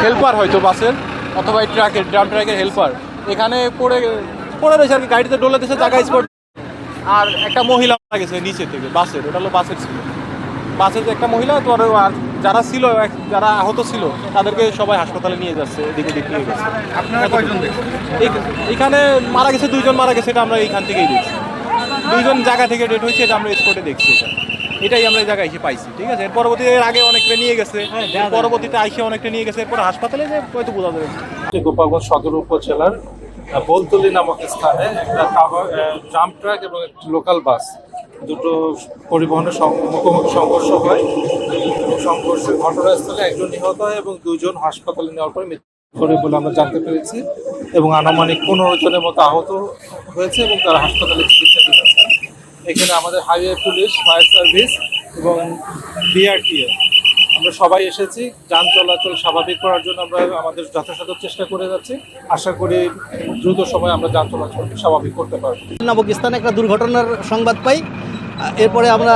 Helper হয়তো বাসের অথবা এই ট্রাকের ড্রাম ট্রাকের হেল্পার এখানে পড়ে পড়ে রয়েছে আর কি, গাড়িতে ডলে দিয়েছে জায়গা স্পট। আর একটা মহিলা মারা গেছে নিচে থেকে বাসের, ওটা হলো বাসের ছিল, বাসের একটা মহিলা। তো আর যারা ছিল, যারা আহত ছিল তাদেরকে সবাই হাসপাতালে নিয়ে যাচ্ছে, এদিকে দিক নিয়ে গেছে। আপনারা কয়জন দেখছেন? এখানে মারা গেছে 2 জন মারা গেছে, এটা আমরা এইখান থেকেই দেখছি। 2 জন জায়গা থেকে ডেট হয়েছে, এটা আমরা স্পটে দেখছি। এটাই আমরা এই জায়গায় এসে পাইছি, ঠিক আছে। এর পরবর্তীতে এর আগে অনেকটা নিয়ে গেছে, পরবর্তীতে আইসে অনেকটা নিয়ে গেছে, এরপর হাসপাতালে যে হয়তো বোঝা যাবে। গোপালগঞ্জ সদর উপজেলার বোলতলি নামক স্থানে একটা ড্রাম ট্রাক এবং একটি লোকাল বাস দুটো পরিবহনের মুখোমুখি সংঘর্ষ হয় এবং সংঘর্ষের ঘটনাস্থলে একজন নিহত হয় এবং 2 জন হাসপাতালে নেওয়ার পরে মৃত্যু করে বলে আমরা জানতে পেরেছি এবং আনুমানিক 15 জনের মতো আহত হয়েছে এবং তারা হাসপাতালে চিকিৎসাধীন আছে। এখানে আমাদের হাইওয়ে পুলিশ, ফায়ার সার্ভিস এবং বিআরটিএ আমরা সবাই এসেছি যান চলাচল স্বাভাবিক করার জন্য। আমরা আমাদের যথাসাধ্য চেষ্টা করে যাচ্ছি, আশা করি দ্রুত সময়ে আমরা যান চলাচল স্বাভাবিক করতে পারব। নামক স্থানে একটা দুর্ঘটনার সংবাদ পাই। এরপরে আমরা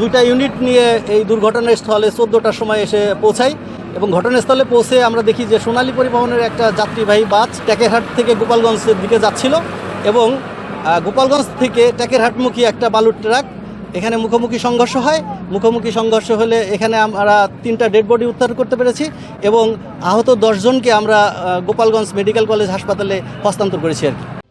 2টা ইউনিট নিয়ে এই দুর্ঘটনার স্থলে 14টার সময় এসে পৌঁছাই এবং ঘটনাস্থলে পৌঁছে আমরা দেখি যে সোনালী পরিবহনের একটা যাত্রীবাহী বাস টেকেরহাট থেকে গোপালগঞ্জের দিকে যাচ্ছিল এবং গোপালগঞ্জ থেকে টেকেরহাটমুখী একটা বালুর ট্রাক এখানে মুখোমুখি সংঘর্ষ হয়। মুখোমুখি সংঘর্ষ হলে এখানে আমরা 3টা ডেড বডি উদ্ধার করতে পেরেছি এবং আহত 10 জনকে আমরা গোপালগঞ্জ মেডিকেল কলেজ হাসপাতালে হস্তান্তর করেছি আর কি।